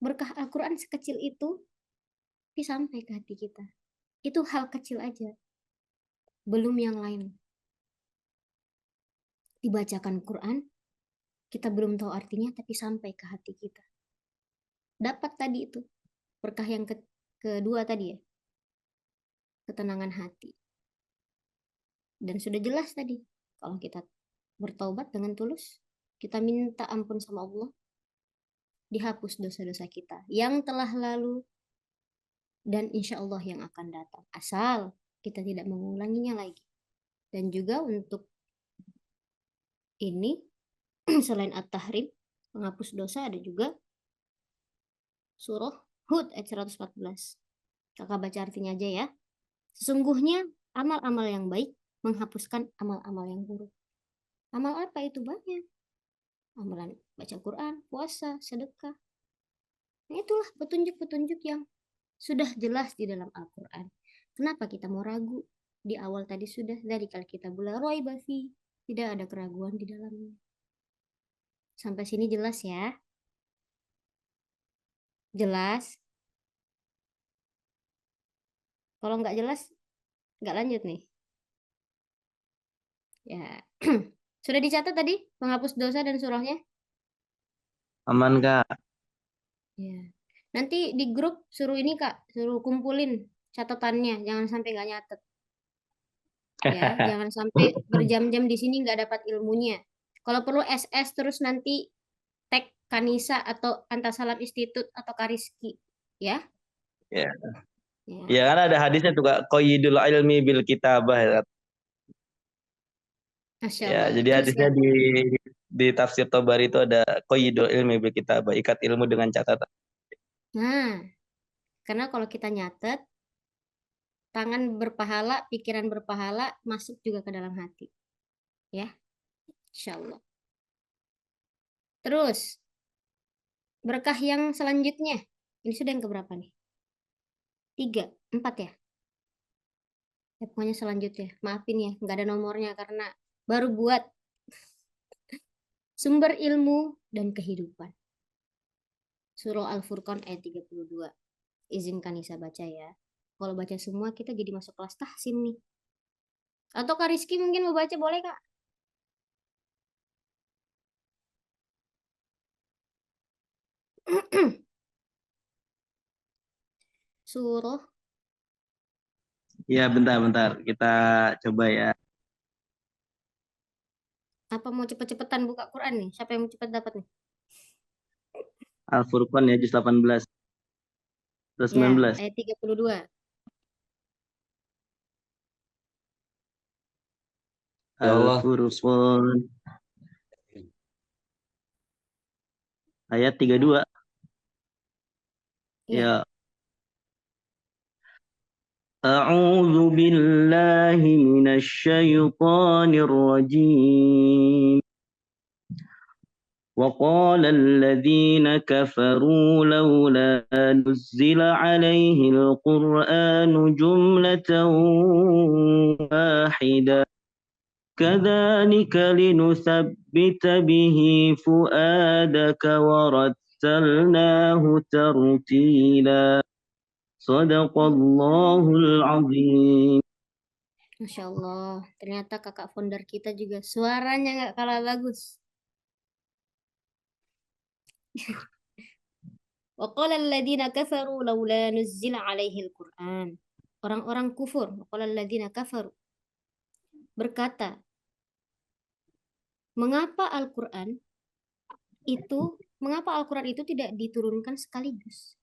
Berkah Al-Quran sekecil itu tapi sampai ke hati kita. Itu hal kecil aja, belum yang lain. Dibacakan Quran, kita belum tahu artinya tapi sampai ke hati kita. Dapat tadi itu berkah yang kedua tadi ya, ketenangan hati. Dan sudah jelas tadi, kalau kita bertaubat dengan tulus, kita minta ampun sama Allah, dihapus dosa-dosa kita yang telah lalu dan insya Allah yang akan datang. Asal kita tidak mengulanginya lagi. Dan juga untuk ini, selain At-Tahrim, menghapus dosa, ada juga surah Hud ayat 114. Kakak baca artinya aja ya. Sesungguhnya amal-amal yang baik menghapuskan amal-amal yang buruk. Amal apa itu? Banyak. Amalan baca Quran, puasa, sedekah. Nah, itulah petunjuk-petunjuk yang sudah jelas di dalam Al-Quran. Kenapa kita mau ragu? Di awal tadi sudah dari kal kita la raiba fi, tidak ada keraguan di dalamnya. Sampai sini jelas ya? Jelas? Kalau nggak jelas, nggak lanjut nih. Ya, sudah dicatat tadi menghapus dosa dan surahnya? Aman, Kak. Ya. Nanti di grup suruh ini Kak, suruh kumpulin catatannya, jangan sampai nggak nyatet. Ya, jangan sampai berjam-jam di sini nggak dapat ilmunya. Kalau perlu SS terus nanti tag Kanisa atau Antasalam Institute atau Kariski, ya. Ya. Ya, Ya kan ada hadisnya tuh Kak, qayyidul ilmi bil kitabah. Masya Ya, Allah. jadi Itu hadisnya siap. di tafsir Tobari itu ada qayyidul ilmi bil kitabah, ikat ilmu dengan catatan. Nah, karena kalau kita nyatet, tangan berpahala, pikiran berpahala, masuk juga ke dalam hati. Ya, Insya Allah. Terus, berkah yang selanjutnya. Ini sudah yang keberapa nih? 3, 4 ya? Ya, pokoknya selanjutnya. Maafin ya, nggak ada nomornya karena baru buat sumber ilmu dan kehidupan. Surah Al-Furqan ayat 32. Izinkan Nisa baca ya. Kalau baca semua kita jadi masuk kelas tahsin nih. Atau Kak Rizky mungkin mau baca, boleh Kak? Surah, Iya, bentar-bentar. Kita coba ya. apa mau cepet-cepetan buka Quran nih? Siapa yang mau cepet dapat nih? Al-Furqan ya, juz 18. Terus Ya, 19. ayat 32. Ya Allah. Al-Furqan ayat 32. Iya. Ya. A'udzu billahi minasy syaithanir rajim. وقال الذين كفروا لولا نزل عليه القرآن جملة واحدة كذلك لنثبت به فؤادك ورتلناه ترتيلا صدق الله العظيم. Masya Allah. Ternyata kakak founder kita juga suaranya nggak kalah bagus. وقال الذين كفروا لولا نزل عليه القرآن. Orang-orang kufur. وقال الذين كفروا. Berkata, mengapa Al-Quran itu tidak diturunkan sekaligus?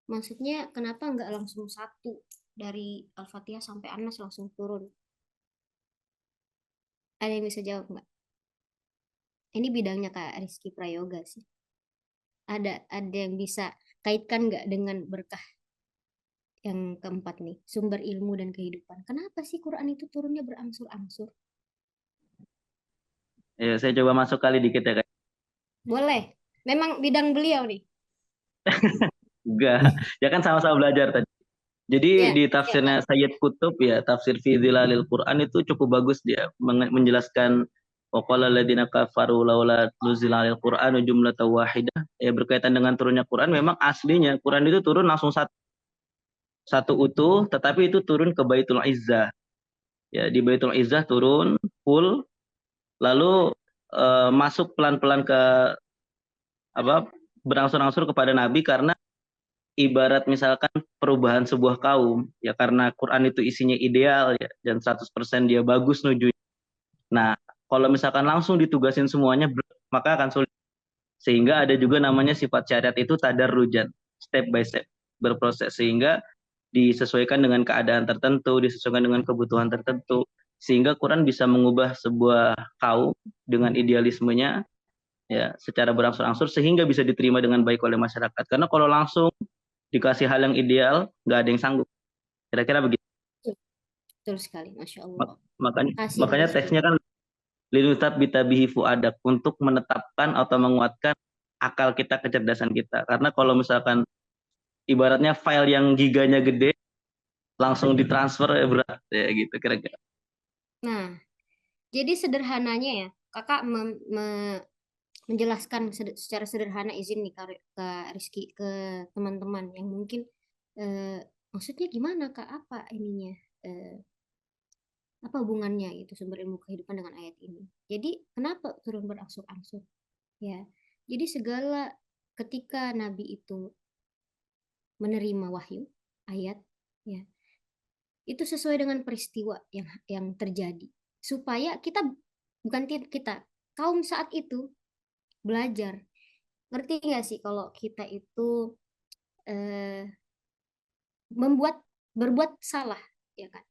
Maksudnya kenapa nggak langsung satu dari Al-Fatihah sampai An-Nas langsung turun? Ada yang bisa jawab nggak? Ini bidangnya Kak Rizky Prayoga sih. Ada yang bisa kaitkan nggak dengan berkah yang keempat nih, sumber ilmu dan kehidupan? Kenapa sih Quran itu turunnya berangsur-angsur? Ya, saya coba masuk kali dikit ya, Kak. Boleh. Memang bidang beliau nih. Enggak, ya kan sama-sama belajar tadi. Jadi Ya, di siap Kak. tafsirnya Sayyid Qutb ya, tafsir fi Dhilalil Quran itu cukup bagus dia menjelaskan Wa qala alladziina kafaru laula nuzila 'alal Qur'anu jumlatan wahidah. Ya, berkaitan dengan turunnya Quran, memang aslinya Quran itu turun langsung satu utuh, tetapi itu turun ke Baitul Izzah. Ya, di Baitul Izzah turun full, lalu masuk pelan-pelan ke apa, berangsur-angsur kepada Nabi, karena ibarat misalkan perubahan sebuah kaum, ya karena Quran itu isinya ideal ya, dan 100% dia bagus nuju. Nah, kalau misalkan langsung ditugasin semuanya, maka akan sulit. Sehingga ada juga namanya sifat syariat itu tadarrujan, step by step, berproses, sehingga disesuaikan dengan keadaan tertentu, disesuaikan dengan kebutuhan tertentu, sehingga Quran bisa mengubah sebuah kaum dengan idealismenya ya secara berangsur-angsur, sehingga bisa diterima dengan baik oleh masyarakat. Karena kalau langsung dikasih hal yang ideal, nggak ada yang sanggup. Kira-kira begitu. Betul, betul sekali, Masya Allah. Makanya, Kasih makanya Bro teksnya Sugeng. kan linutab bitabihi fuadak, untuk menetapkan atau menguatkan akal kita, kecerdasan kita. Karena kalau misalkan ibaratnya file yang giganya gede langsung ditransfer ya berat ya gitu kira-kira. Nah, jadi sederhananya ya, kakak menjelaskan secara sederhana, izin nih Kak Rizky ke teman-teman yang mungkin maksudnya gimana Kak, apa ininya, eh, apa hubungannya itu sumber ilmu kehidupan dengan ayat ini. Jadi kenapa turun berangsur-angsur? Ya, jadi segala ketika Nabi itu menerima wahyu ayat, ya itu sesuai dengan peristiwa yang terjadi, supaya kita, bukan kita, kaum saat itu belajar. Ngerti nggak sih kalau kita itu eh, berbuat salah, ya kan?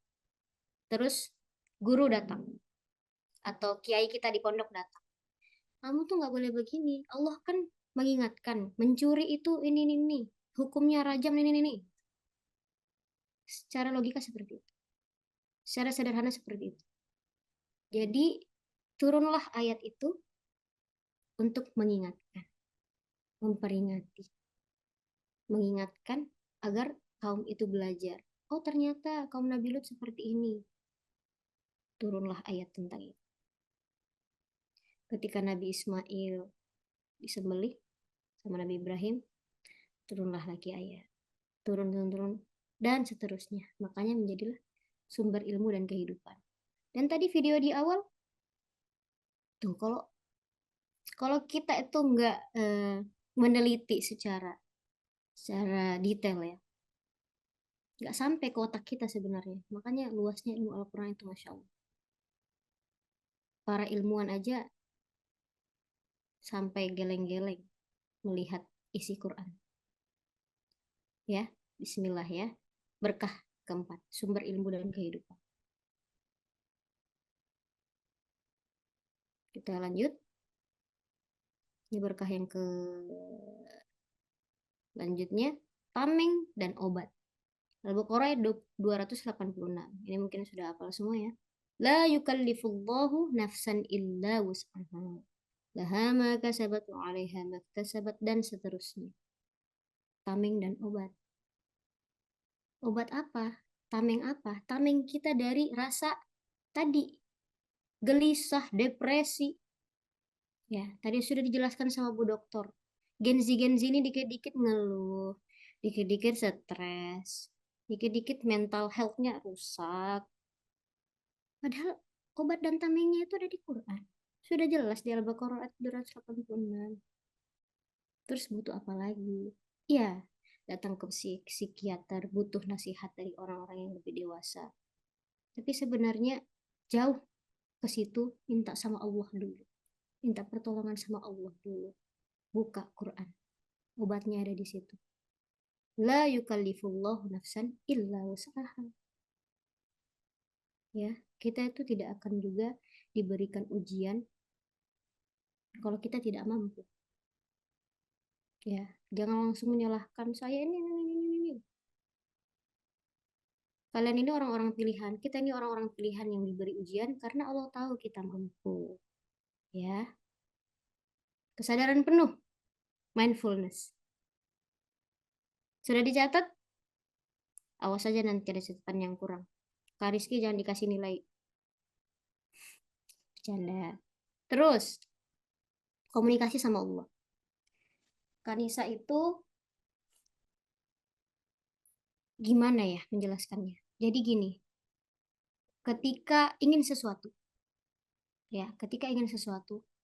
Terus guru datang atau kiai kita di pondok datang, kamu tuh nggak boleh begini. Allah kan mengingatkan, mencuri itu ini, hukumnya rajam ini. Secara logika seperti itu. Secara sederhana seperti itu. Jadi turunlah ayat itu untuk mengingatkan, memperingati, mengingatkan agar kaum itu belajar. Oh ternyata kaum Nabi Lut seperti ini. Turunlah ayat tentang itu. Ketika Nabi Ismail disembelih sama Nabi Ibrahim, turunlah lagi ayat. Turun, dan seterusnya. Makanya menjadilah sumber ilmu dan kehidupan. Dan tadi video di awal, tuh kalau kita itu nggak meneliti secara detail ya, nggak sampai ke otak kita sebenarnya. Makanya luasnya ilmu Al-Quran itu Masya Allah. Para ilmuwan aja sampai geleng-geleng melihat isi Quran. Ya, bismillah ya. Berkah keempat, sumber ilmu dan kehidupan. Kita lanjut. Ini berkah yang ke lanjutnya, tameng dan obat. Al-Baqarah 286. Ini mungkin sudah hafal semua ya. La yukallifullahu nafsan illa wus'aha. Laha ma kasabat wa 'alaiha ma iktasabat, dan seterusnya. Tameng dan obat. Obat apa? Tameng apa? Tameng kita dari rasa tadi, gelisah, depresi. Ya, tadi sudah dijelaskan sama Bu Dokter. Gen-Z ini dikit-dikit ngeluh, dikit-dikit stres, dikit-dikit mental health-nya rusak. Padahal obat dan tamengnya itu ada di Quran. Sudah jelas di Al-Baqarah ayat 286. Terus butuh apa lagi? Ya, datang ke psikiater, butuh nasihat dari orang-orang yang lebih dewasa. Tapi sebenarnya jauh ke situ, minta sama Allah dulu. Minta pertolongan sama Allah dulu. Buka Quran. Obatnya ada di situ. La yukallifullahu nafsan illa wus'aha. Ya, kita itu tidak akan juga diberikan ujian kalau kita tidak mampu. Ya, jangan langsung menyalahkan saya ini. Kalian ini orang-orang pilihan. Kita ini orang-orang pilihan yang diberi ujian karena Allah tahu kita mampu. Ya. Kesadaran penuh. Mindfulness. Sudah dicatat? Awas saja nanti ada catatan yang kurang. Kak Rizky jangan dikasih nilai. Bercanda. Terus komunikasi sama Allah. Kanisa itu gimana ya menjelaskannya? Jadi gini, ketika ingin sesuatu,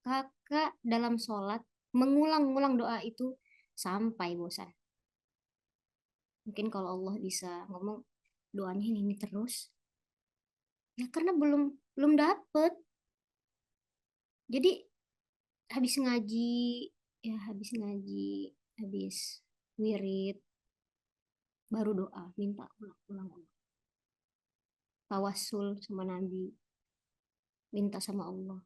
kakak dalam sholat mengulang-ulang doa itu sampai bosan. Mungkin kalau Allah bisa ngomong doanya ini terus, ya karena belum dapet. Jadi habis ngaji, habis wirid, baru doa, minta ulang-ulang. Tawassul sama Nabi, minta sama Allah.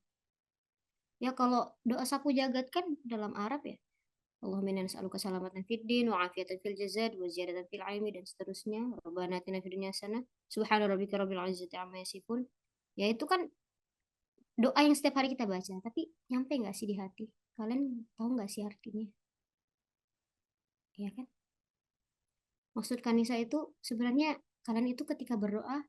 Ya kalau doa sapu jagat kan dalam Arab ya. Allahumma inna nas'aluka salamatan fid din wa afiatan fil jasad wa ziyadatan fil ilmi dan seterusnya. Rabbana atina fid dunya hasanah. Subhana rabbika rabbil izzati amma yasifun. Ya itu kan doa yang setiap hari kita baca, tapi nyampe nggak sih di hati? Kalian tahu nggak sih artinya? Ya kan? Maksud Kanisa itu sebenarnya kalian itu ketika berdoa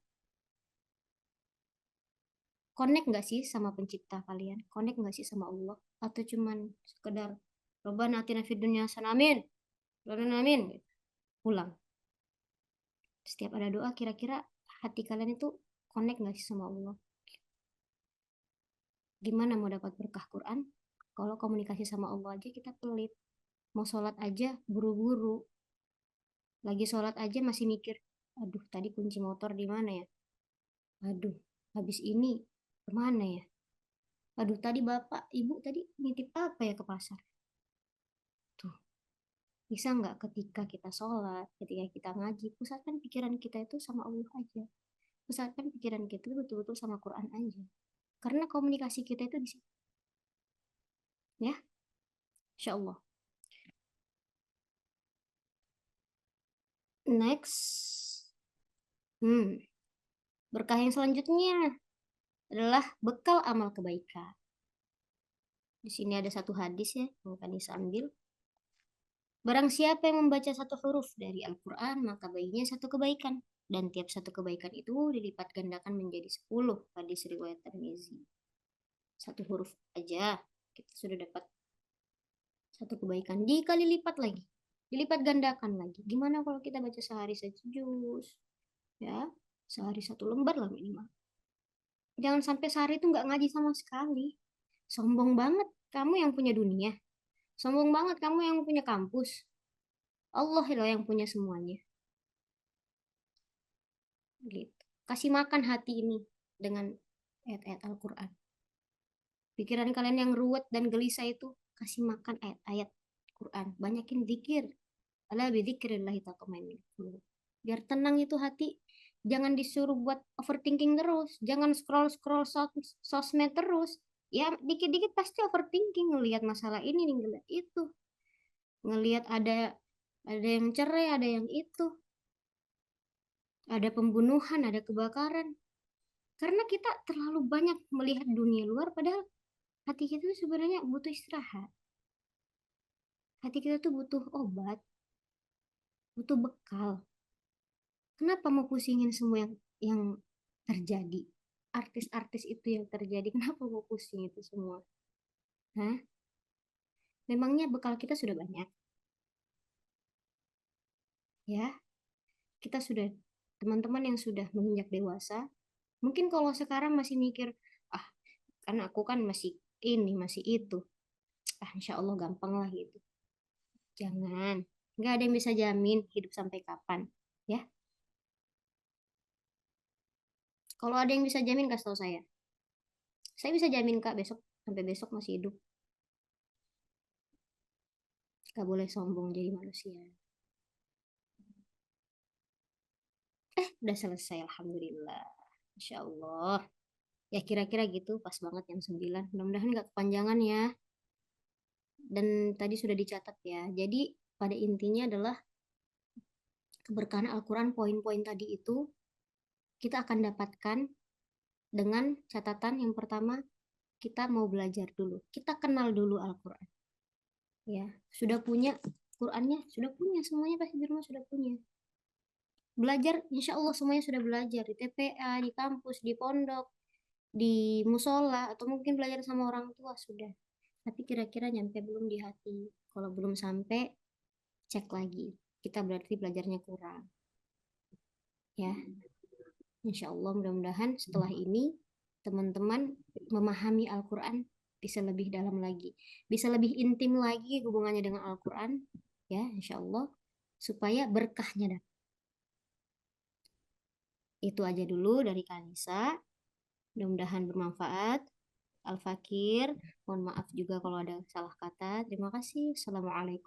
connect nggak sih sama pencipta kalian? Connect nggak sih sama Allah? Atau cuman sekedar Rabbana atina fid dunya hasanah, amin. Rabbana amin. Pulang. Setiap ada doa kira-kira hati kalian itu connect nggak sih sama Allah? Gimana mau dapat berkah Quran kalau komunikasi sama Allah aja kita pelit? Mau sholat aja buru-buru. Lagi sholat aja masih mikir, aduh tadi kunci motor di mana ya? Aduh, habis ini kemana ya? Aduh tadi bapak, ibu tadi nitip apa ya ke pasar? Tuh, bisa nggak ketika kita sholat, ketika kita ngaji, pusatkan pikiran kita itu sama Allah aja. Pusatkan pikiran kita itu betul-betul sama Quran aja. Karena komunikasi kita itu di situ. Ya, insya Allah. Next. Berkah yang selanjutnya adalah bekal amal kebaikan. Di sini ada satu hadis ya, yang akan disambil. Barang siapa yang membaca satu huruf dari Al-Quran, maka baginya satu kebaikan. Dan tiap satu kebaikan itu dilipat gandakan menjadi 10. Hadis riwayat Tirmizi. Satu huruf aja, kita sudah dapat satu kebaikan. Dikali lipat lagi. Dilipat gandakan lagi. Gimana kalau kita baca sehari satu juz? Ya, sehari satu lembar lah minimal. Jangan sampai sehari itu nggak ngaji sama sekali. Sombong banget kamu yang punya dunia. Sombong banget kamu yang punya kampus. Allah loh yang punya semuanya. Gitu. Kasih makan hati ini dengan ayat-ayat Al-Quran. Pikiran kalian yang ruwet dan gelisah itu kasih makan ayat-ayat Quran. Banyakin zikir. Ala bidzikrillahi tatma'innul qulub. Biar tenang itu hati. Jangan disuruh buat overthinking terus. Jangan scroll-scroll sosmed terus. Ya dikit-dikit pasti overthinking. Ngelihat masalah ini, ngelihat itu. Ngelihat ada yang cerai, ada yang itu. Ada pembunuhan, ada kebakaran. Karena kita terlalu banyak melihat dunia luar, padahal hati kita tuh sebenarnya butuh istirahat. Hati kita tuh butuh obat, butuh bekal. Kenapa mau pusingin semua yang terjadi? Artis-artis itu yang terjadi, kenapa mau pusing itu semua? Hah? Memangnya bekal kita sudah banyak? Ya, kita sudah, teman-teman yang sudah menginjak dewasa, mungkin kalau sekarang masih mikir, ah, kan aku kan masih ini, masih itu. Insya Allah gampang lah gitu. Jangan, nggak ada yang bisa jamin hidup sampai kapan, ya. Kalau ada yang bisa jamin, kasih tahu saya. Saya bisa jamin Kak, sampai besok masih hidup. Gak boleh sombong jadi manusia. Udah selesai, alhamdulillah. Insya Allah. Ya kira-kira gitu, pas banget jam 9. Mudah-mudahan nggak kepanjangan ya. Dan tadi sudah dicatat ya. Jadi pada intinya adalah keberkahan Al-Quran, poin-poin tadi itu kita akan dapatkan dengan catatan yang pertama, kita mau belajar dulu. Kita kenal dulu Al-Quran. Ya, sudah punya Qurannya, sudah punya, semuanya pasti di rumah sudah punya. Belajar, insya Allah semuanya sudah belajar di TPA, di kampus, di pondok, di musola atau mungkin belajar sama orang tua sudah. Tapi kira-kira nyampe belum di hati. Kalau belum sampai, cek lagi. Kita berarti belajarnya kurang. Ya, insya Allah mudah-mudahan setelah ini teman-teman memahami Al-Quran bisa lebih dalam lagi. Bisa lebih intim lagi hubungannya dengan Al-Quran. Ya, insya Allah. Supaya berkahnya dapat. Itu aja dulu dari Kanisa. Mudah-mudahan bermanfaat. Al-Fakir, mohon maaf juga kalau ada salah kata. Terima kasih. Assalamualaikum.